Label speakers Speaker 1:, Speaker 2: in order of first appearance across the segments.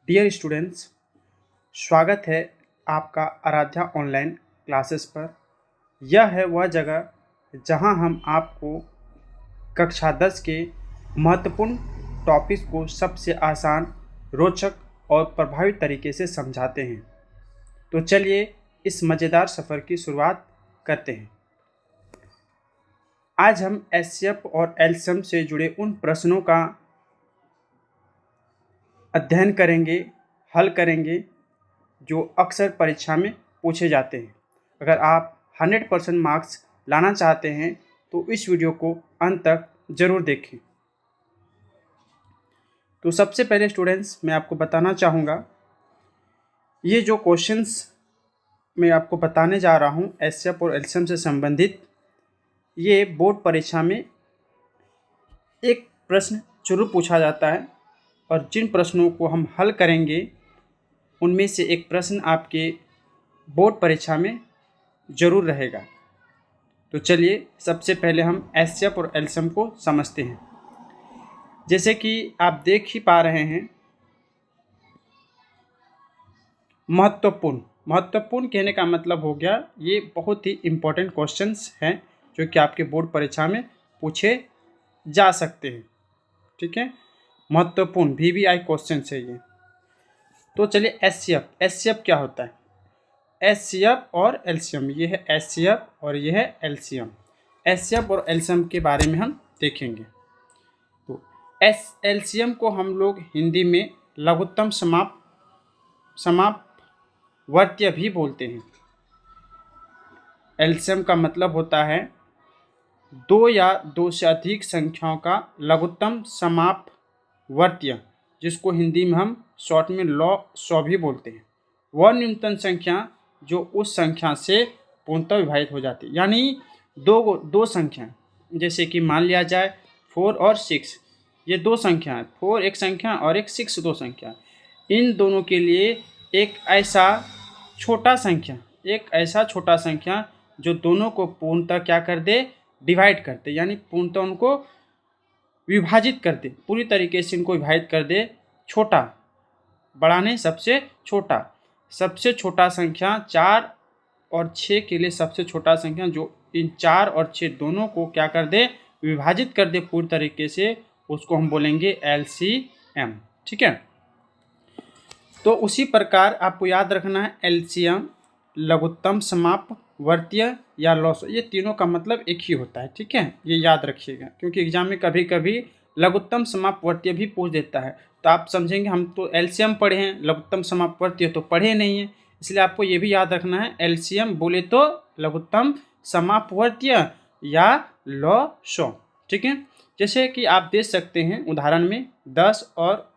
Speaker 1: Dear students, स्वागत है आपका आराध्या ऑनलाइन क्लासेस पर। यह है वह जगह जहां हम आपको कक्षा 10 के महत्वपूर्ण टॉपिक्स को सबसे आसान, रोचक और प्रभावी तरीके से समझाते हैं। तो चलिए इस मज़ेदार सफ़र की शुरुआत करते हैं। आज हम एचसीएफ और एलसीएम से जुड़े उन प्रश्नों का अध्ययन करेंगे, हल करेंगे जो अक्सर परीक्षा में पूछे जाते हैं। अगर आप 100% मार्क्स लाना चाहते हैं तो इस वीडियो को अंत तक ज़रूर देखें। तो सबसे पहले स्टूडेंट्स, मैं आपको बताना चाहूँगा, ये जो क्वेश्चंस मैं आपको बताने जा रहा हूँ एचसीएफ और एलसीएम से संबंधित, ये बोर्ड परीक्षा में एक प्रश्न जरूर पूछा जाता है और जिन प्रश्नों को हम हल करेंगे उनमें से एक प्रश्न आपके बोर्ड परीक्षा में ज़रूर रहेगा। तो चलिए सबसे पहले हम एचसीएफ और एलसीएम को समझते हैं। जैसे कि आप देख ही पा रहे हैं, महत्वपूर्ण कहने का मतलब हो गया ये बहुत ही इम्पोर्टेंट क्वेश्चंस हैं जो कि आपके बोर्ड परीक्षा में पूछे जा सकते हैं। ठीक है, महत्वपूर्ण VVI क्वेश्चन है ये। तो चलिए एचसीएफ क्या होता है? एचसीएफ और एलसीएम, ये है एचसीएफ और ये है एलसीएम। एचसीएफ और एलसीएम के बारे में हम देखेंगे। तो एलसीएम को हम लोग हिंदी में लघुत्तम समापवर्तीय भी बोलते हैं। एलसीएम का मतलब होता है दो या दो से अधिक संख्याओं का लघुत्तम समापवर्तीय, जिसको हिंदी में हम शॉर्ट में लॉ भी बोलते हैं। वह न्यूनतम संख्या जो उस संख्या से पूर्णतः विभाजित हो जाती है। यानी दो संख्या, जैसे कि मान लिया जाए 4 और 6, ये दो संख्या है, 4 एक संख्या और एक 6 दो संख्या। इन दोनों के लिए एक ऐसा छोटा संख्या जो दोनों को पूर्णतः क्या कर दे, डिवाइड कर दे, यानी पूर्णतः उनको विभाजित कर दे, पूरी तरीके से इनको विभाजित कर दे। छोटा, बड़ा नहीं, सबसे छोटा संख्या 4 और 6 के लिए सबसे छोटा संख्या जो इन 4 और 6 दोनों को क्या कर दे, विभाजित कर दे पूरी तरीके से, उसको हम बोलेंगे एलसीएम। ठीक है, तो उसी प्रकार आपको याद रखना है एलसीएम, लघुत्तम समापवर्तीय या लॉसो, ये तीनों का मतलब एक ही होता है। ठीक है, ये याद रखिएगा क्योंकि एग्जाम में कभी कभी लघुत्तम समापवर्तीय भी पूछ देता है। तो आप समझेंगे हम तो एलसीएम पढ़े हैं, लघुत्तम समापवर्तीय तो पढ़े नहीं है, इसलिए आपको ये भी याद रखना है एलसीएम बोले तो लघुत्तम समापवर्तीय या लॉसो। ठीक है, जैसे कि आप देख सकते हैं उदाहरण में 8 और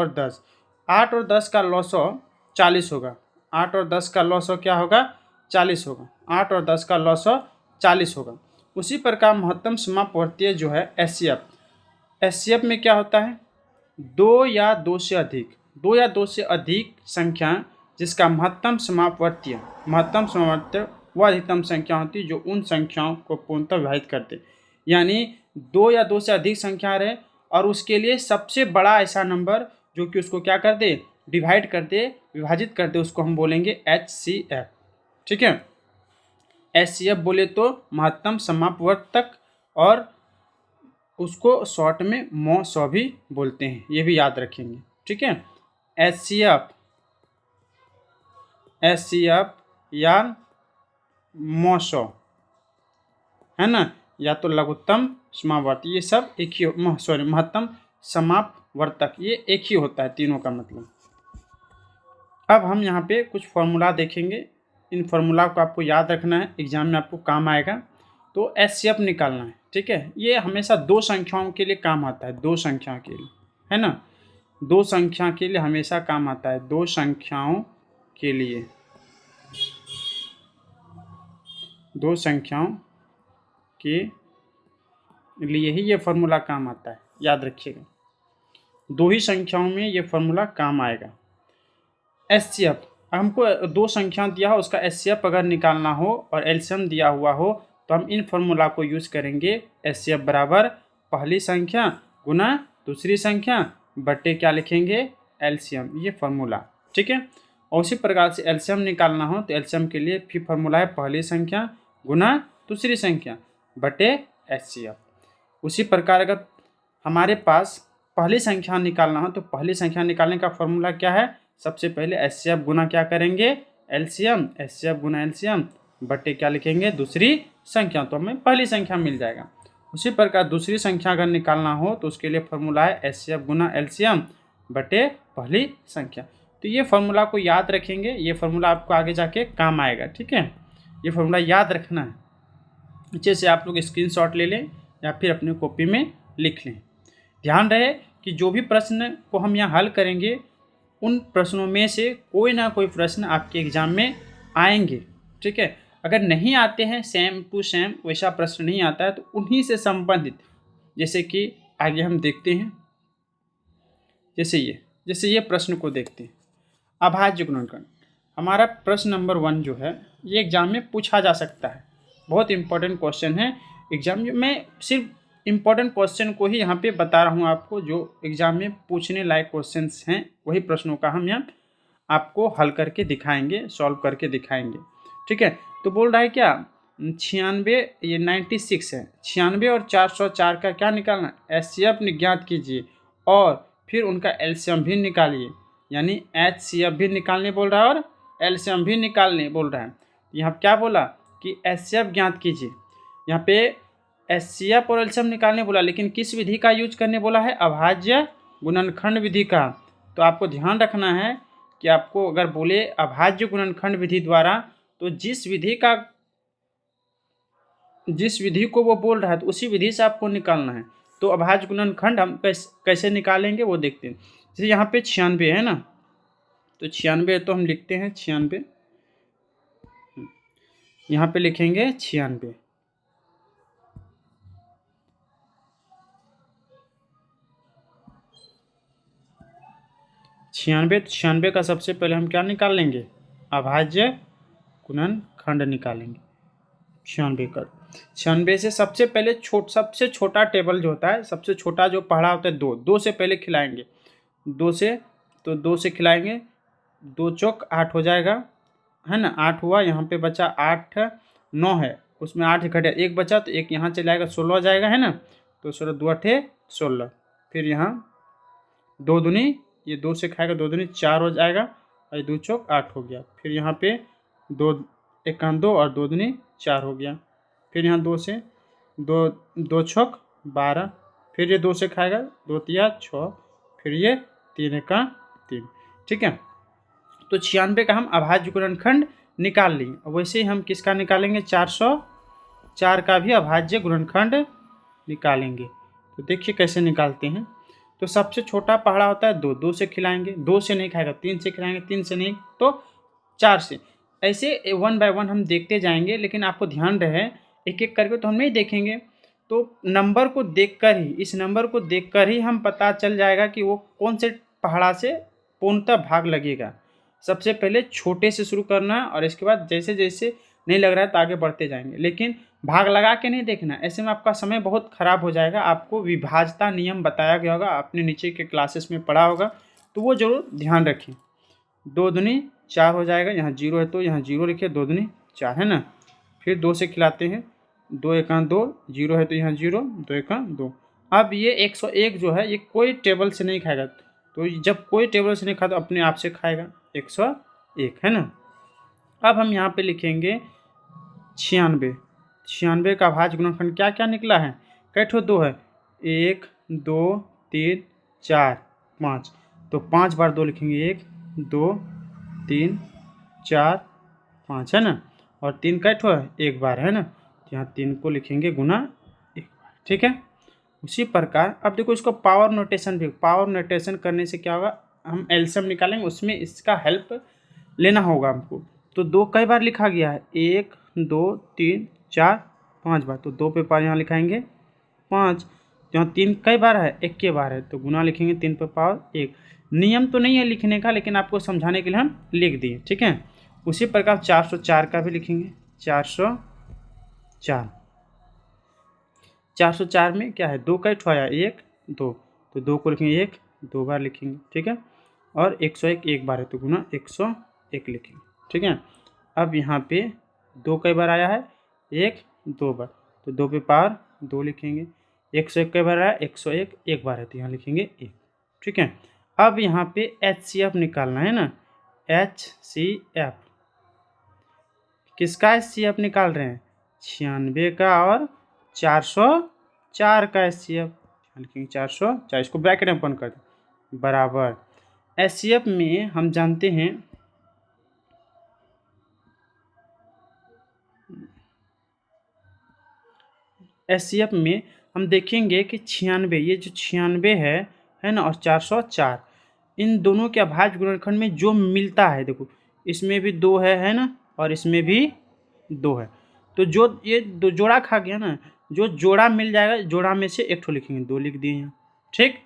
Speaker 1: 10, 8 और 10 का लॉसो 40 होगा। 8 और 10 का लॉसो क्या होगा, 40 होगा। 8 और 10 का लॉसो 40 होगा। उसी प्रकार महत्तम समापवर्तीय जो है एचसीएफ में क्या होता है, दो या दो से अधिक संख्या जिसका महत्तम समापवर्तीय वह अधिकतम संख्या होती है जो उन संख्याओं को पूर्णतः विभाजित करते। यानी दो या दो से अधिक संख्या रहे और उसके लिए सबसे बड़ा ऐसा नंबर जो कि उसको क्या कर दे, डिवाइड कर दे, विभाजित कर दे, उसको हम बोलेंगे एचसीएफ। ठीक है, एचसीएफ बोले तो महत्तम समापवर्तक और उसको शॉर्ट में मॉसो भी बोलते हैं, ये भी याद रखेंगे। ठीक है, एचसीएफ या मॉसो है ना, या तो लघुत्तम समापवर्ती, ये सब एक ही महत्तम समापवर्तक, ये एक ही होता है तीनों का मतलब। अब हम यहाँ पे कुछ फॉर्मूला देखेंगे, इन फॉर्मूला को आपको याद रखना है, एग्जाम में आपको काम आएगा। तो एचसीएफ निकालना है। ठीक है, ये हमेशा दो संख्याओं के लिए काम आता है, दो संख्या के लिए, है ना, दो संख्या के लिए हमेशा काम आता है, दो संख्याओं के लिए ही ये फॉर्मूला काम आता है, याद रखिएगा। दो ही संख्याओं में ये फॉर्मूला काम आएगा। एचसीएफ, हमको दो संख्या दिया हो, उसका एचसीएफ अगर निकालना हो और एलसीएम दिया हुआ हो तो हम इन फॉर्मूला को यूज़ करेंगे। एचसीएफ बराबर पहली संख्या गुना दूसरी संख्या बटे क्या लिखेंगे, एलसीएम, ये फार्मूला, ठीक है। और उसी प्रकार से एलसीएम निकालना हो तो एलसीएम के लिए फिर फार्मूला है पहली संख्या गुना दूसरी संख्या बटे एचसीएफ। उसी प्रकार अगर हमारे पास पहली संख्या निकालना हो तो पहली संख्या निकालने का फॉर्मूला क्या है, सबसे पहले एचसीएफ गुना क्या करेंगे एलसीएम, एचसीएफ गुना एलसीएम बटे क्या लिखेंगे दूसरी संख्या, तो हमें पहली संख्या मिल जाएगा। उसी प्रकार दूसरी संख्या अगर निकालना हो तो उसके लिए फॉर्मूला है एचसीएफ गुना एलसीएम बटे पहली संख्या। तो ये फार्मूला को याद रखेंगे, ये फार्मूला आपको आगे जाके काम आएगा, ठीक है। ये फार्मूला याद रखना है, अच्छे से आप लोग स्क्रीनशॉट ले लें या फिर अपनी कॉपी में लिख लें। ध्यान रहे कि जो भी प्रश्न को हम यहाँ हल करेंगे उन प्रश्नों में से कोई ना कोई प्रश्न आपके एग्जाम में आएंगे, ठीक है। अगर नहीं आते हैं सेम टू सेम वैसा प्रश्न नहीं आता है तो उन्हीं से संबंधित, जैसे कि आगे हम देखते हैं, जैसे ये प्रश्न को देखते हैं, अभाज्य गुणनखंड। हमारा प्रश्न नंबर 1 जो है ये एग्जाम में पूछा जा सकता है, बहुत इंपॉर्टेंट क्वेश्चन है एग्जाम में। मैं सिर्फ इम्पॉर्टेंट क्वेश्चन को ही यहाँ पे बता रहा हूँ आपको, जो एग्जाम में पूछने लायक क्वेश्चंस हैं वही प्रश्नों का हम यहाँ आपको हल करके दिखाएंगे, सॉल्व करके दिखाएंगे, ठीक है। तो बोल रहा है क्या 96, ये 96 है, 96 और 404 का क्या निकालना, एचसीएफ ज्ञात कीजिए और फिर उनका एलसीएम भी निकालिए, यानी एचसीएफ भी निकालने बोल रहा है और एलसीएम भी निकालने बोल रहा है। यहाँ क्या बोला कि एचसीएफ ज्ञात कीजिए, यहाँ पे एचसीएफ और एलसीएम निकालने बोला, लेकिन किस विधि का यूज करने बोला है, अभाज्य गुणनखंड विधि का। तो आपको ध्यान रखना है कि आपको अगर बोले अभाज्य गुणनखंड विधि द्वारा तो जिस विधि को वो बोल रहा है तो उसी विधि से आपको निकालना है। तो अभाज्य गुणनखंड हम कैसे निकालेंगे वो देखते हैं। जैसे यहाँ पे 96 है ना, तो 96 तो हम लिखते हैं 96, यहाँ पे लिखेंगे 96, छियानवे का सबसे पहले हम क्या निकाल लेंगे, अभाज्य गुणनखंड निकालेंगे। 96 से सबसे पहले सबसे छोटा टेबल जो होता है, सबसे छोटा जो पहाड़ा होता है 2 से पहले खिलाएंगे, 2 से खिलाएंगे, 2 चौक 8 हो जाएगा, है ना, 8 हुआ, यहाँ पे बचा 8, 9 है, उसमें 8 घटे 1 बचा तो 1 यहाँ चला जाएगा, 16 हो जाएगा, है ना। तो 16 2 8 16, फिर यहाँ 2 दूनी, ये 2 से खाएगा 2 दूनी 4 हो जाएगा और 2 चौक 8 हो गया, फिर यहाँ पे 2 1 2 और 2 दूनी 4 हो गया, फिर यहाँ 2 से 2 छौक 12, फिर ये 2 से खाएगा 2 तिया 6, फिर ये 3 1 3, ठीक है। तो 96 का हम अभाज्य गुणनखंड निकाल लिए। वैसे ही हम किसका निकालेंगे, 404 का भी अभाज्य गुणनखंड निकालेंगे। तो देखिए कैसे निकालते हैं। तो सबसे छोटा पहाड़ा होता है 2 से खिलाएंगे, 2 से नहीं खाएगा 3 से खिलाएंगे, 3 से नहीं तो 4 से, ऐसे 1 बाय 1 हम देखते जाएंगे। लेकिन आपको ध्यान रहे एक एक करके तो हम नहीं देखेंगे, तो नंबर को देखकर ही, इस नंबर को देखकर ही हम पता चल जाएगा कि वो कौन से पहाड़ा से पूर्णतः भाग लगेगा। सबसे पहले छोटे से शुरू करना है और इसके बाद जैसे जैसे नहीं लग रहा है तो आगे बढ़ते जाएंगे, लेकिन भाग लगा के नहीं देखना, ऐसे में आपका समय बहुत खराब हो जाएगा। आपको विभाज्यता नियम बताया गया होगा, आपने नीचे के क्लासेस में पढ़ा होगा, तो वो जरूर ध्यान रखें। 2 दूनी 4 हो जाएगा, यहाँ 0 है तो यहाँ 0 लिखिए, 2 दूनी 4 है ना। फिर 2 से खिलाते हैं, 2 1 2, 0 है तो यहाँ 0, 2 1 2। अब ये 101 जो है ये कोई टेबल से नहीं खाएगा, तो जब कोई टेबल से नहीं खाता अपने आप से खाएगा, 101 है ना। अब हम यहाँ पे लिखेंगे 96 का अभाज्य गुणनखंड क्या क्या निकला है, कई ठो 2 है, 1 2 3 4 5, तो 5 बार 2 लिखेंगे, 1 2 3 4 5 है ना, और 3 कई ठो है, 1 बार है ना, यहाँ 3 को लिखेंगे गुना 1 बार, ठीक है। उसी प्रकार अब देखो इसको पावर नोटेशन करने से क्या होगा, हम एलसीएम निकालेंगे, उसमें इसका हेल्प लेना होगा हमको। तो 2 कई बार लिखा गया है, 1 2 3 4 5 बार, तो 2 पे पावर यहाँ लिखाएंगे 5, यहाँ 3 कई बार है, 1 के बार है, तो गुना लिखेंगे 3 पे पावर 1। नियम तो नहीं है लिखने का, लेकिन आपको समझाने के लिए हम लिख दिए, ठीक है। उसी प्रकार 404 का भी लिखेंगे, 404 में क्या है, 2 कई ठो आया, 1 2, तो 2 को लिखेंगे 1 2 बार लिखेंगे, ठीक है। और 101 एक बार है तो गुना 101 लिखेंगे। ठीक है, अब यहाँ पे 2 कई बार आया है, 1 2 बार, तो 2 पे पावर 2 लिखेंगे। 101 कई बार आया, 101 एक बार है तो यहाँ लिखेंगे 1। ठीक है, अब यहाँ पे HCF निकालना है ना, HCF किसका HCF निकाल रहे हैं, 96 का और 404 का HCF लिखेंगे। 404, इसको ब्रैकेट में ओपन कर दें, बराबर HCF में हम जानते हैं HCF में हम देखेंगे कि 96, ये जो 96 है ना, और 404, इन दोनों के अभाज्य गुणनखंड में जो मिलता है, देखो इसमें भी 2 है ना, और इसमें भी 2 है, तो जो ये 2 जोड़ा खा गया ना, जो जोड़ा मिल जाएगा, जोड़ा में से एक ठो लिखेंगे, 2 लिख दिए यहाँ। ठीक,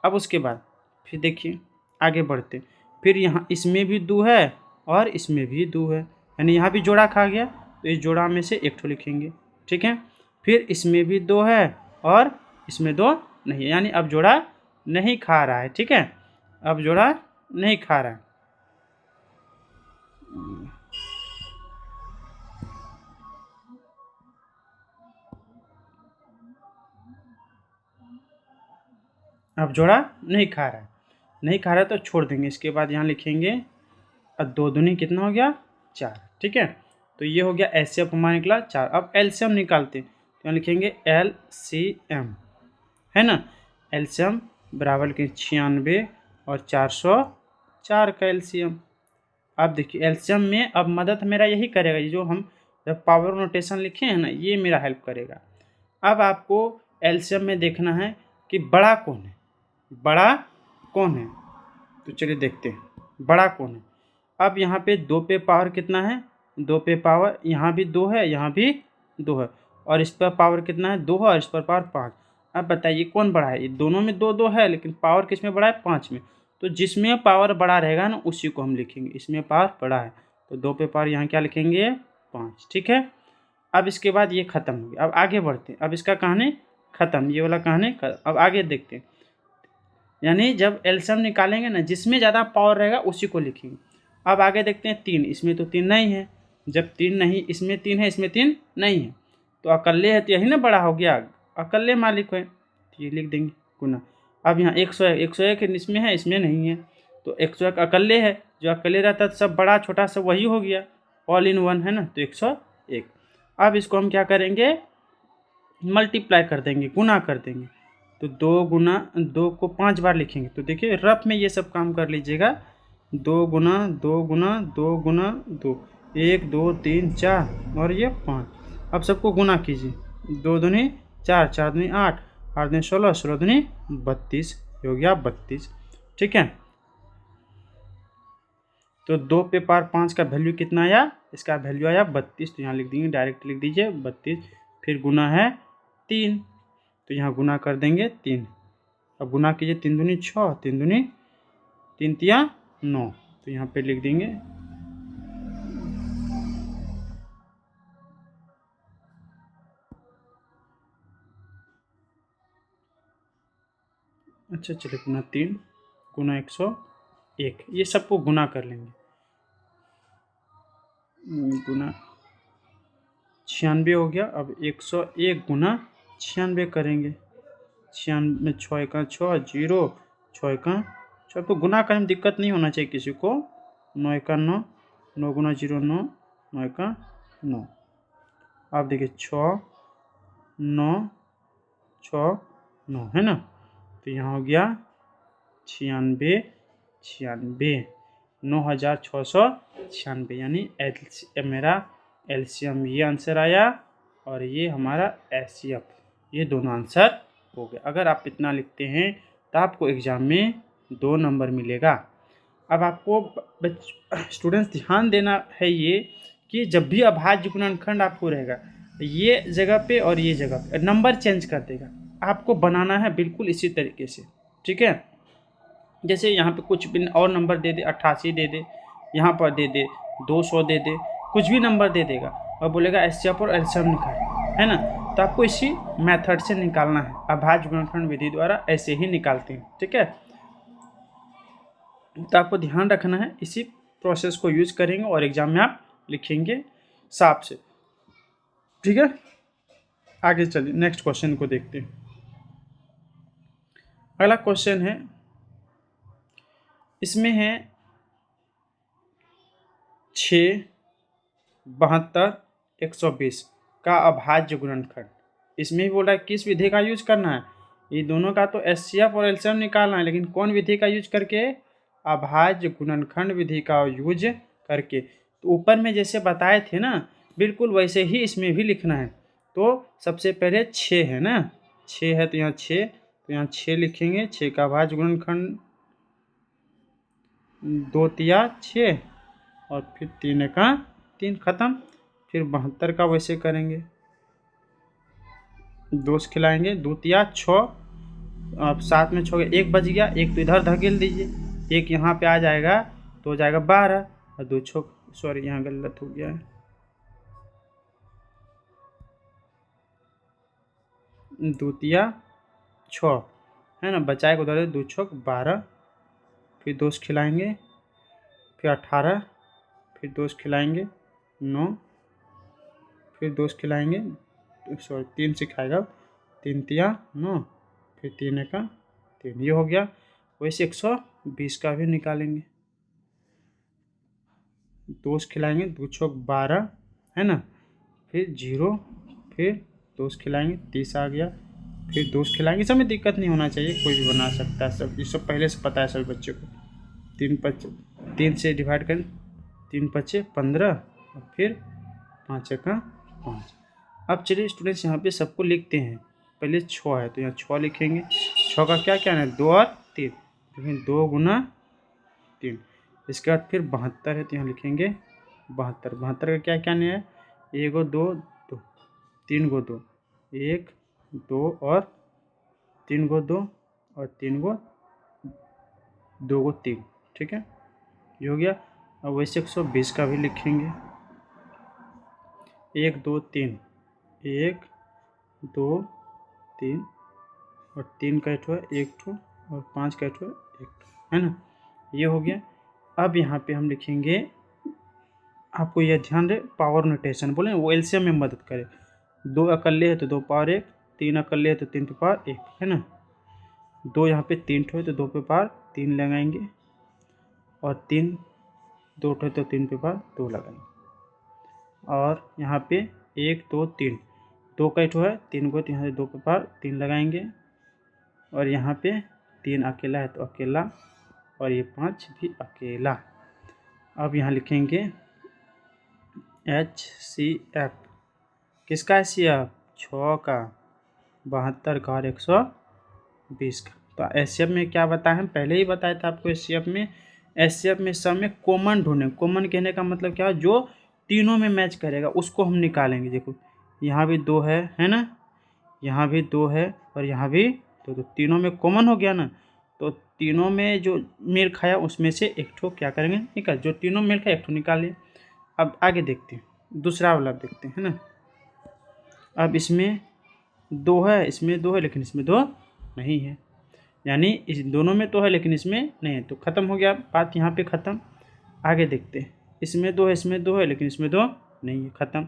Speaker 1: अब उसके बाद फिर देखिए आगे बढ़ते, फिर यहाँ इसमें भी 2 है और इसमें भी 2 है, यानी यहाँ भी जोड़ा खा गया, तो इस जोड़ा में से एक ठो लिखेंगे। ठीक है, फिर इसमें भी 2 है और इसमें 2 नहीं है, यानी अब जोड़ा नहीं खा रहा है। ठीक है, अब जोड़ा नहीं खा रहा है। अब जोड़ा नहीं खा रहा है, नहीं खा रहा है तो छोड़ देंगे। इसके बाद यहाँ लिखेंगे, अब 2 दूनी कितना हो गया, 4। ठीक है, तो ये हो गया HCF हमारा निकला 4। अब LCM निकालते हैं, तो यहाँ लिखेंगे LCM, है ना, LCM बराबर के 96 और 404 का LCM। अब देखिए LCM में अब मदद मेरा यही करेगा, ये जो हम जब पावर नोटेशन लिखे हैं ना, ये मेरा हेल्प करेगा। अब आपको LCM में देखना है कि बड़ा कौन है, बड़ा कौन है, तो चलिए देखते हैं बड़ा कौन है। अब यहाँ पे 2 पे पावर कितना है, 2 पे पावर, यहाँ भी 2 है, यहाँ भी 2 है, और इस पर पावर कितना है, 2 है, और इस पर पावर 5। अब बताइए कौन बड़ा है, ये दोनों में 2 2 है, लेकिन पावर किस में बड़ा है, 5 में, तो जिसमें पावर बड़ा रहेगा ना उसी को हम लिखेंगे, इसमें पावर बड़ा है, तो 2 पे पावर यहाँ क्या लिखेंगे, 5। ठीक है, अब इसके बाद ये खत्म हो गया। अब आगे बढ़ते हैं, अब इसका कहानी खत्म, ये वाला कहानी खत्म। अब आगे देखते हैं, यानी जब LCM निकालेंगे ना, जिसमें ज़्यादा पावर रहेगा उसी को लिखेंगे। अब आगे देखते हैं 3, इसमें तो 3 नहीं है, जब 3 नहीं, इसमें 3 है, इसमें 3 नहीं है, तो अकेले है तो यही ना बड़ा हो गया, अकेले मालिक है, तो ये लिख देंगे गुना। अब यहाँ 101 इसमें है, इसमें नहीं है, तो 101 अकेले है, जो अकेले रहता है तो सब बड़ा छोटा सब वही हो गया, ऑल इन वन है ना, तो 101। अब इसको हम क्या करेंगे, मल्टीप्लाई कर देंगे, गुना कर देंगे, तो 2 गुना 2 को 5 बार लिखेंगे। तो देखिए रफ में ये सब काम कर लीजिएगा, 2 गुना 2 गुना 2 गुना 2, 1 2 3 4 और ये 5। अब सबको गुना कीजिए, 2 दूनी 4, 4 दूनी 8, 8 दूनी 16, 16 दूनी 32, हो गया 32। ठीक है, तो 2 पे पावर 5 का वैल्यू कितना आया, इसका वैल्यू आया 32, तो यहाँ लिख देंगे, डायरेक्ट लिख दीजिए 32। फिर गुना है 3, तो यहाँ गुना कर देंगे 3। अब गुना कीजिए, 3 दूनी 6, 3 दूनी 3 तिया 9, तो यहाँ पे लिख देंगे अच्छा चलिए गुना 3 गुना 101, ये सबको गुना कर लेंगे, गुना 96 हो गया। अब 101 गुना 96 करेंगे, 96 6 का 6 0, 6 का 6, तो गुना करने में दिक्कत नहीं होना चाहिए किसी को, 9 का 9, 9 गुना 0 9, 9 का 9। आप देखिए 6 9 6 9 है ना, तो यहाँ हो गया 96 96 9696, यानी मेरा LCM ये आंसर आया और ये हमारा HCF, ये दोनों आंसर हो गए। अगर आप इतना लिखते हैं तो आपको एग्ज़ाम में 2 नंबर मिलेगा। अब आपको स्टूडेंट्स ध्यान देना है ये कि जब भी अभाज्य गुणनखंड आपको रहेगा, ये जगह पे और ये जगह पे नंबर चेंज कर देगा, आपको बनाना है बिल्कुल इसी तरीके से। ठीक है, जैसे यहाँ पे कुछ भी और नंबर दे दे, 88 दे दे, यहाँ पर दे दे 200 दे दे, कुछ भी नंबर दे देगा और बोलेगा HCF और LCM निकाल, है ना, तो आपको इसी मेथड से निकालना है, अभाज्य गुणनखंड विधि द्वारा ऐसे ही निकालते हैं। ठीक है, तो आपको ध्यान रखना है, इसी प्रोसेस को यूज करेंगे और एग्जाम में आप लिखेंगे साफ से। ठीक है, आगे चलिए नेक्स्ट क्वेश्चन को देखते हैं। अगला क्वेश्चन है, इसमें है 6, 72, 120 का अभाज्य गुणनखंड। इसमें भी बोल रहा है किस विधि का यूज करना है। ये दोनों का तो एचसीएफ और एलसीएम निकालना है, लेकिन कौन विधि का यूज करके, अभाज्य गुणनखंड विधि का यूज करके। तो ऊपर में जैसे बताए थे ना, बिल्कुल वैसे ही इसमें भी लिखना है। तो सबसे पहले 6 है ना, 6 है तो यहाँ 6, तो यहाँ 6 लिखेंगे। 6 का अभाज्य गुणनखंड 2 तिया 6 और फिर 3 का 3, खत्म। फिर 72 का वैसे करेंगे, 2 खिलाएंगे, 2 तिया 6, अब 7 में 6 1 बच गया, 1 तो इधर धकेल दीजिए, 1 यहाँ पे आ जाएगा तो हो जाएगा 12 और 2 6, सॉरी यहाँ गलत हो गया है, 2 तिया 6 है ना, बचाएगा उधर 2 6 12, फिर 2 खिलाएंगे, फिर 18, फिर 2 खिलाएंगे 9, फिर 2 खिलाएंगे, सॉरी 3 से खाएगा, 3 तिया 9, फिर 3 का 3, ये हो गया। वैसे 120 का भी निकालेंगे, 2 खिलाएंगे, 2 6 12 है ना, फिर 0, फिर 2 खिलाएंगे, 30 आ गया, फिर 2 खिलाएंगे। सब में दिक्कत नहीं होना चाहिए, कोई भी बना सकता है, सब ये सब पहले से पता है सभी बच्चों को। 3 से डिवाइड करें, 3 5 15 और फिर 5 का 5। अब चलिए स्टूडेंट्स यहाँ पे सबको लिखते हैं। पहले 6 है तो यहाँ 6 लिखेंगे, 6 का क्या क्या है, 2 और 3, लेकिन 2 गुना 3। इसके बाद फिर 72 है तो यहाँ लिखेंगे 72। 72 का क्या क्या नहीं है, 1 गो 2 2, 3 गो 2 1 2 और 3 गो 2 और 3 गो 2 गो 3, ठीक है, ये हो गया। अब वैसे 120 का भी लिखेंगे, 1 2 3, 1 2 3 और 3 का एक ठो है, 1 ठो और 5 का एक ठो है ना, ये हो गया। अब यहाँ पे हम लिखेंगे, आपको यह ध्यान रहे पावर नोटेशन बोले वो एलसीएम में मदद करे। 2 अकेले है तो 2 पावर 1, 3 अकेले है तो 3 पे पावर 1 है ना, 2 यहाँ पे 3 ठो है तो 2 पे पावर 3 लगाएंगे, और 3 2 ठो है तो 3 पे पावर 2 लगाएंगे, और यहाँ पे 1 2 3, 2 का ठो है 3 को, तो यहाँ से 2 पे पावर 3 लगाएंगे, और यहाँ पे 3 अकेला है तो अकेला, और ये 5 भी अकेला। अब यहाँ लिखेंगे HCF, किसका HCF, 6 का, 72 का और 120 का। तो HCF में क्या बताया, हम पहले ही बताया था आपको। HCF में सब में कॉमन ढूंढें। कॉमन कहने का मतलब क्या है, जो तीनों में मैच करेगा उसको हम निकालेंगे। देखो यहाँ भी 2 है ना, यहाँ भी 2 है और यहाँ भी 2, तो तीनों में कॉमन हो गया ना, तो तीनों में जो मेल खाया उसमें से एक ठो क्या करेंगे, निकाल, जो तीनों मेल खाया एक ठो निकालिए। अब आगे देखते हैं, दूसरा वाला देखते हैं, है ना। अब इसमें 2 है, इसमें 2 है, लेकिन इसमें 2 नहीं है, यानी इस दोनों में तो है लेकिन इसमें नहीं है, तो ख़त्म हो गया बात, यहाँ पे ख़त्म। आगे देखते हैं, इसमें 2 है, इसमें 2 है, लेकिन इसमें 2 नहीं है, ख़त्म।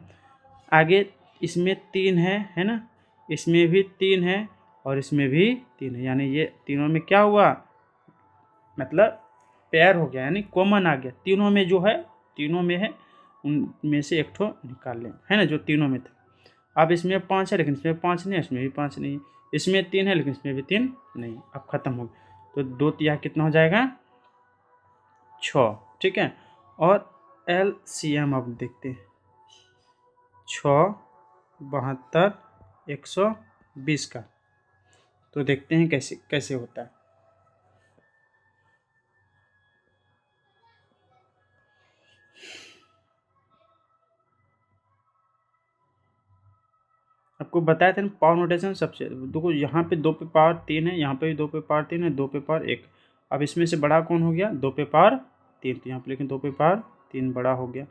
Speaker 1: आगे इसमें 3 है ना, इसमें भी 3 है और इसमें भी 3 है, यानी ये तीनों में क्या हुआ, मतलब पेयर हो गया, यानी कॉमन आ गया। तीनों में जो है, तीनों में है, उनमें से एक ठो निकाल लें, है ना, जो तीनों में था। अब इसमें 5 है लेकिन इसमें 5 नहीं है, इसमें भी 5 नहीं है, इसमें 3 है लेकिन इसमें भी 3 नहीं। अब ख़त्म हो गया, तो 2 तिया कितना हो जाएगा, 6, ठीक है। और LCM अब देखते हैं, 6 72 120 का, तो देखते हैं कैसे कैसे होता है। आपको बताया था ना पावर नोटेशन सबसे, देखो यहाँ पे 2 पे पावर 3 है, यहाँ पे भी 2 पे पावर 3 है, 2 पे पावर 1। अब इसमें से बड़ा कौन हो गया, 2 पे पावर 3, तो यहाँ पे लेकिन 2 पे पावर 3 बड़ा हो गया।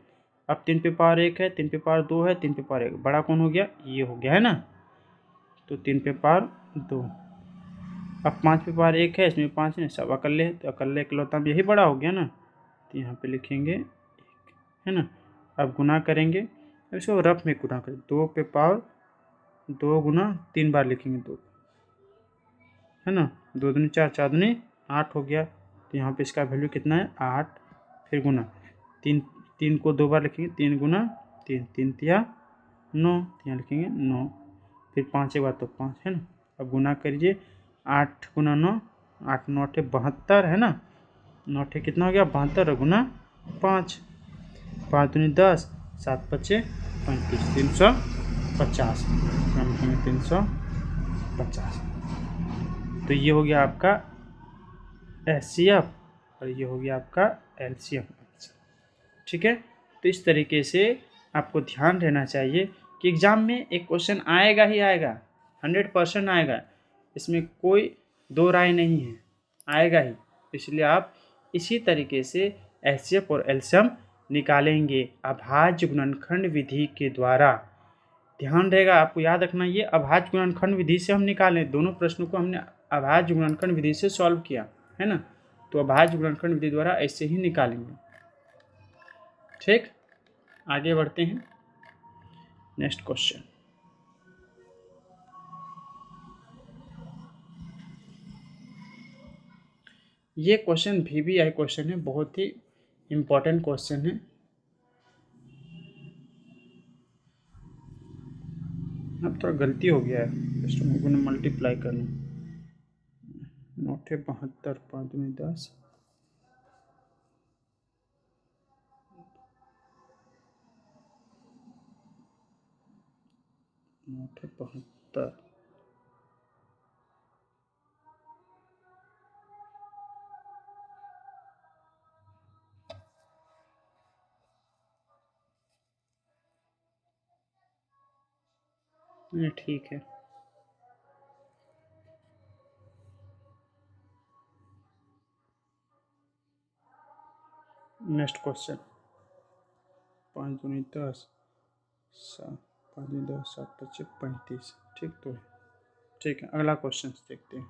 Speaker 1: अब 3 पे पावर 1 है, 3 पे पावर 2 है, 3 पे पावर 1 बड़ा कौन हो गया, ये हो गया, है ना, तो 3 पे पावर 2, अब 5 पे पावर 1 है, इसमें 5 है, सब अकेले है, तो अकेले इकलौता में यही बड़ा हो गया ना, तो यहाँ पे लिखेंगे 1, है ना। अब गुना करेंगे, अब इसको रफ में गुना करें, 2 पे पावर 2 गुना 3 बार लिखेंगे 2, है ना, 2 दूनी 4, 4 दूनी 8 हो गया, तो यहाँ पे इसका वैल्यू कितना है 8, फिर गुना 3, 3 को 2 बार लिखेंगे, 3 गुना 3, 3 तिया 9, यहाँ लिखेंगे 9, फिर 5 एक बार तो 5, है ना। अब गुना करिए, 8 गुना 9, 8 9 अठे 72, है ना, 9 अठे कितना हो गया 72, गुना 5, 5 दूनी 10, 7 पचे 35, 350, हम लिखेंगे 350। तो ये हो गया आपका HCF और ये हो गया आपका LCM। ठीक है, तो इस तरीके से आपको ध्यान रहना चाहिए कि एग्ज़ाम में एक क्वेश्चन आएगा ही आएगा, 100% आएगा, इसमें कोई दो राय नहीं है, आएगा ही। इसलिए आप इसी तरीके से HCF और LCM निकालेंगे अभाज्य गुणनखंड विधि के द्वारा। ध्यान रहेगा, आपको याद रखना, ये अभाज्य गुणनखंड विधि से हम निकालें, दोनों प्रश्नों को हमने अभाज्य गुणनखंड विधि से सॉल्व किया, है ना, तो अभाज्य गुणनखंड विधि द्वारा ऐसे ही निकालेंगे। ठीक, आगे बढ़ते हैं, नेक्स्ट क्वेश्चन। ये क्वेश्चन VBI क्वेश्चन है, बहुत ही इम्पोर्टेंट क्वेश्चन है। अब थोड़ा गलती हो गया है, इसको मल्टीप्लाई करना, 9 अठे 72, 5 दूनी 10, 9 अठे 72, ठीक है। नेक्स्ट क्वेश्चन, 5 दूनी 10, 7, 5 दूनी 10, 7 पचे 35। ठीक, तो ठीक है, अगला क्वेश्चन देखते हैं।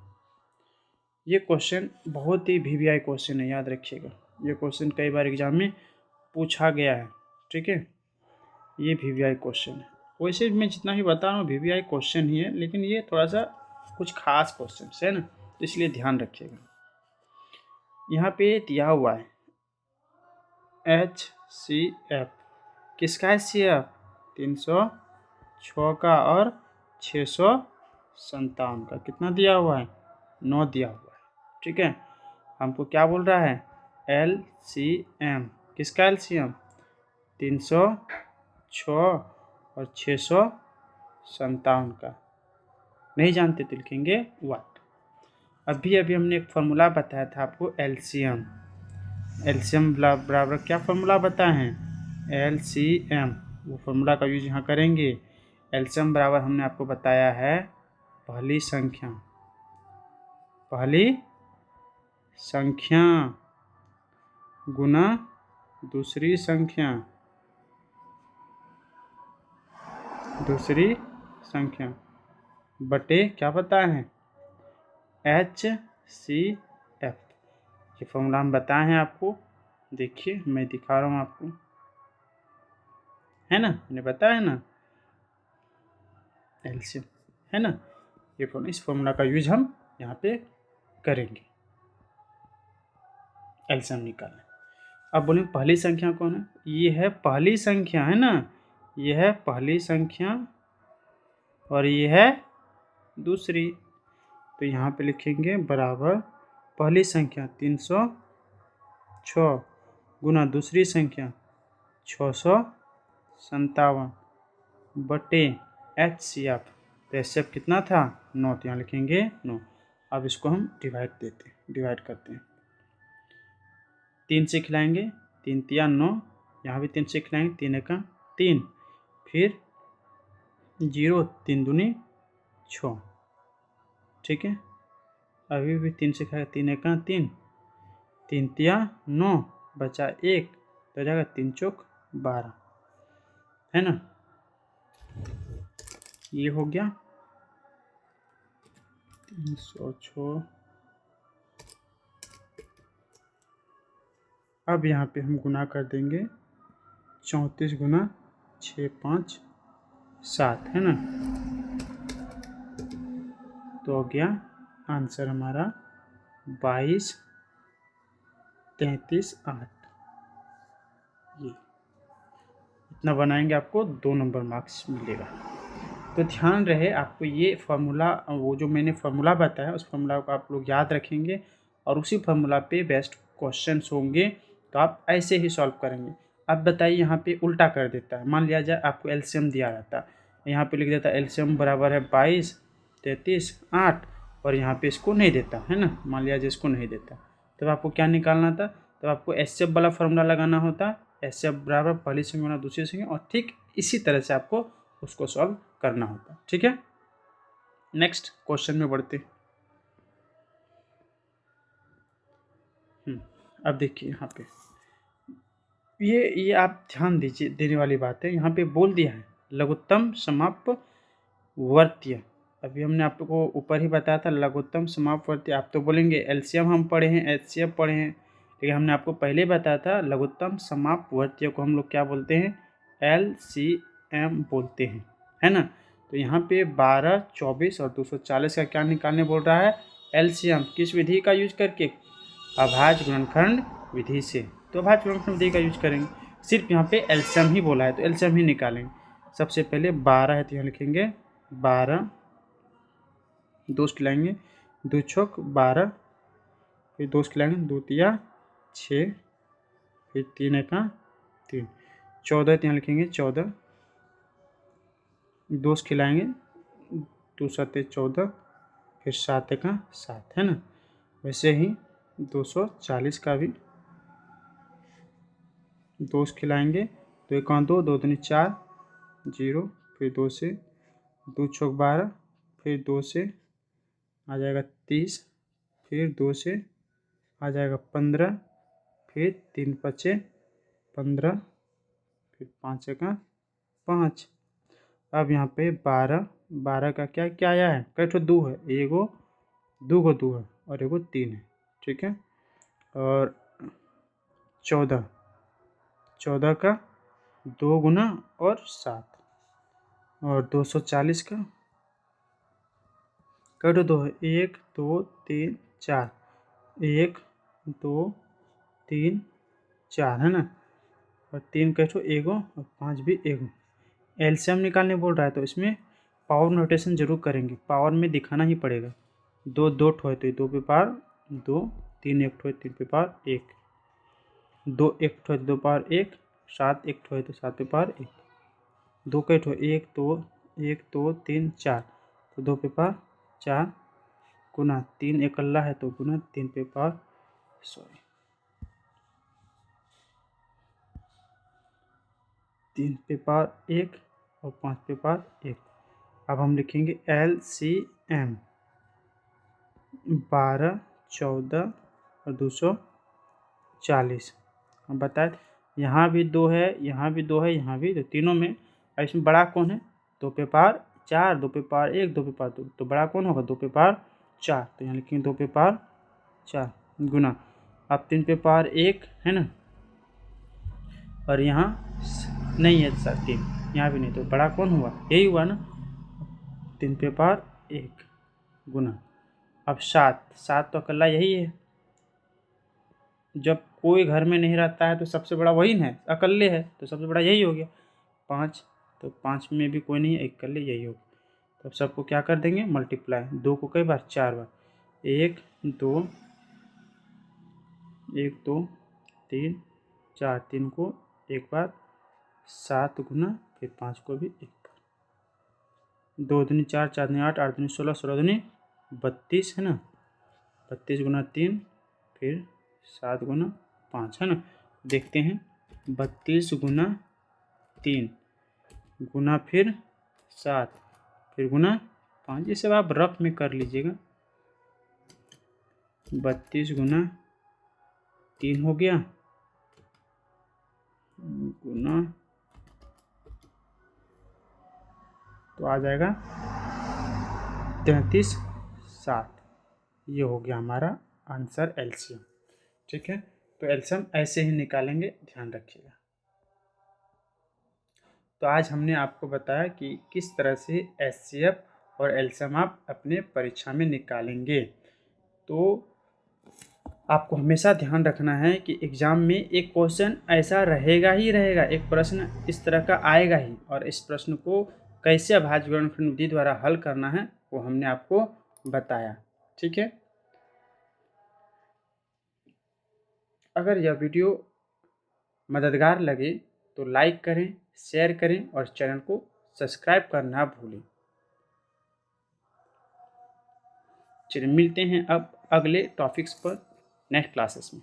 Speaker 1: ये क्वेश्चन बहुत ही VBI क्वेश्चन है, याद रखिएगा, ये क्वेश्चन कई बार एग्जाम में पूछा गया है। ठीक है, ये VBI क्वेश्चन है, वैसे मैं जितना ही बता रहा हूँ VBI क्वेश्चन ही है, लेकिन ये थोड़ा सा कुछ खास क्वेश्चन है ना, तो इसलिए ध्यान रखिएगा। यहाँ पे दिया हुआ है HCF, किसका HCF 306 का और 657 का, कितना दिया हुआ है 9 दिया हुआ है। ठीक है, हमको क्या बोल रहा है LCM, किसका LCM 306 और 657 का, नहीं जानते तो लिखेंगे व्हाट। अभी हमने एक फार्मूला बताया था आपको LCM बराबर क्या फार्मूला बताए हैं LCM, वो फार्मूला का यूज यहाँ करेंगे। LCM बराबर हमने आपको बताया है पहली संख्या गुना दूसरी संख्या बटे क्या बताए हैं HCF, ये फॉर्मूला हम बताए हैं आपको, देखिए मैं दिखा रहा हूँ आपको, है ना, मैंने बताया ना LCM, है ना, ये इस फॉर्मूला का यूज हम यहाँ पे करेंगे LCM निकालने। अब बोलेंगे पहली संख्या कौन है, ये है पहली संख्या, है ना, ये है पहली संख्या और ये है दूसरी, तो यहाँ पे लिखेंगे बराबर पहली संख्या 306 गुना दूसरी संख्या 657 बटे HCF, तो HCF कितना था 9, तो यहाँ लिखेंगे 9। अब इसको हम डिवाइड करते हैं, 3 से खिलाएंगे, 3 तिया 9, यहाँ भी 3 से खिलाएंगे, 3 एका 3, फिर 0, 3 दूनी 6। ठीक है, अभी भी 3 से खाएगा, 3 एका 3, 3 तिया 9, बचा 1, तो हो जाएगा 3 चौक 12, है ना, ये हो गया 106। अब यहाँ पे हम गुना कर देंगे 34 गुना 6 5 7, है ना। तो हो गया आंसर हमारा 22 33 8। ये इतना बनाएंगे आपको 2 नंबर मार्क्स मिलेगा। तो ध्यान रहे आपको ये फार्मूला, वो जो मैंने फार्मूला बताया उस फार्मूला को आप लोग याद रखेंगे और उसी फार्मूला पे बेस्ट क्वेश्चंस होंगे, तो आप ऐसे ही सॉल्व करेंगे। अब बताइए यहाँ पे उल्टा कर देता है। मान लिया जाए आपको एलसीएम दिया रहता, यहाँ पे लिख देता एलसीएम बराबर है 22 33 8, और यहाँ पे इसको नहीं देता है ना, मान लिया जाए इसको नहीं देता, तब आपको क्या निकालना था? तब आपको एचसीएफ वाला फार्मूला लगाना होता, एचसीएफ बराबर पहली संख्या गुना दूसरी संख्या, और ठीक इसी तरह से आपको उसको सॉल्व करना होता। ठीक है, नेक्स्ट क्वेश्चन में बढ़ते। अब देखिए यहाँ पे ये आप ध्यान दीजिए, देने वाली बात है। यहाँ पे बोल दिया है लघुत्तम समापवर्तीय। अभी हमने आप लोग को ऊपर ही बताया था लघुत्तम समापवर्तीय। आप तो बोलेंगे एलसीएम हम पढ़े हैं, एचसीएफ पढ़े हैं, लेकिन हमने आपको पहले बताया था लघुत्तम समापवर्तीय को हम लोग क्या बोलते हैं? एलसीएम बोलते हैं, है ना। तो यहाँ पे 12 24 और 240 का क्या निकालने बोल रहा है? एलसीएम। किस विधि का यूज करके? अभाज्य गुणनखंड विधि से। तो अभाज्य गुणनखंड विधि का यूज करेंगे। सिर्फ यहाँ पे एलसीएम ही बोला है तो एलसीएम ही निकालेंगे। सबसे पहले 12 है तो यहाँ लिखेंगे 12, 2 खिलाएंगे 2 छक 12, फिर 2 खिलाएंगे 2 तिया 6, फिर 3 एका 3, 14 तो यहाँ लिखेंगे 14, 2 खिलाएंगे 2 सते 14, फिर 7 एका 7, है ना। वैसे ही 240 का भी 2 खिलाएंगे, 2 एका 2, 2 दूनी 4 0, फिर 2 से 2 छक 12, फिर 2 से आ जाएगा 30, फिर 2 से आ जाएगा 15, फिर 3 पचे 15, फिर 5 एका 5। अब यहाँ पे 12 का क्या क्या आया है? कई ठो 2 है, एगो 2 गो 2 है और एगो 3 है, ठीक है। और 14 का 2 गुना और 7, और 240 का कई ठो 2 है, 1 2 3 4, 1 2 3 4, है ना। और 3 कई ठो एगो और 5 भी एगो। एलसीएम निकालने बोल रहा है तो इसमें पावर नोटेशन जरूर करेंगे, पावर में दिखाना ही पड़ेगा। 2 2 ठो है तो 2 पे पावर 2, 3 1 ठो है 3 पे पावर 1, 2 1 ठो है तो 2 पावर 1, 7 1 ठो है तो 7 पे पावर 1, 2 कई ठो 1 2 3 4 तो 2 पे पावर 4, गुना 3 इकल्ला है तो गुना 3 पे पावर 3 पे पावर 1 और 5 पे पावर 1। अब हम लिखेंगे एलसीएम 12 14 और 240। हम बताए यहाँ भी 2 है, यहाँ भी 2 है, यहाँ भी, तो तीनों में। अब इसमें बड़ा कौन है? 2 पे पावर 4, 2 पे पावर 1, 2 पे पावर 2, तो बड़ा कौन होगा? 2 पे पावर 4, तो यहाँ लिखेंगे 2 पे पावर 4 गुना। अब 3 पे पावर 1 है ना, और यहाँ नहीं है सर 3, यहाँ भी नहीं, तो बड़ा कौन हुआ? यही हुआ ना, 3 पे पावर 1 गुना। अब 7 तो अकेला यही है। जब कोई घर में नहीं रहता है तो सबसे बड़ा वही ना है, अकेले है तो सबसे बड़ा यही हो गया। 5 तो 5 में भी कोई नहीं है, अकेले यही होगा। तो अब सबको क्या कर देंगे? मल्टीप्लाई। 2 को कई बार? 4 बार। 1 2 1 2 3 4, 3 को एक बार, 7 गुना, फिर 5 को भी एक बार। 2 दूनी 4, 4 दूनी 8, 8 दूनी 16, 16 दूनी 32, है ना। 32 गुना 3, फिर 7 गुना 5, है ना। देखते हैं 32 गुना 3 गुना फिर 7 फिर गुना 5, ये सब आप रफ में कर लीजिएगा। 32 गुना 3 हो गया, गुना तो आ जाएगा 33 7। ये हो गया हमारा आंसर एलसीएम। ठीक है, तो एलसीएम ऐसे ही निकालेंगे, ध्यान रखिएगा। तो आज हमने आपको बताया कि किस तरह से एचसीएफ और एलसीएम आप अपने परीक्षा में निकालेंगे। तो आपको हमेशा ध्यान रखना है कि एग्ज़ाम में एक क्वेश्चन ऐसा रहेगा ही रहेगा, एक प्रश्न इस तरह का आएगा ही, और इस प्रश्न को कैसे अभाज्य गुणनफल विधि द्वारा हल करना है वो हमने आपको बताया। ठीक है, अगर यह वीडियो मददगार लगे तो लाइक करें, शेयर करें और चैनल को सब्सक्राइब करना ना भूलें। चलिए मिलते हैं अब अगले टॉपिक्स पर नेक्स्ट क्लासेस में।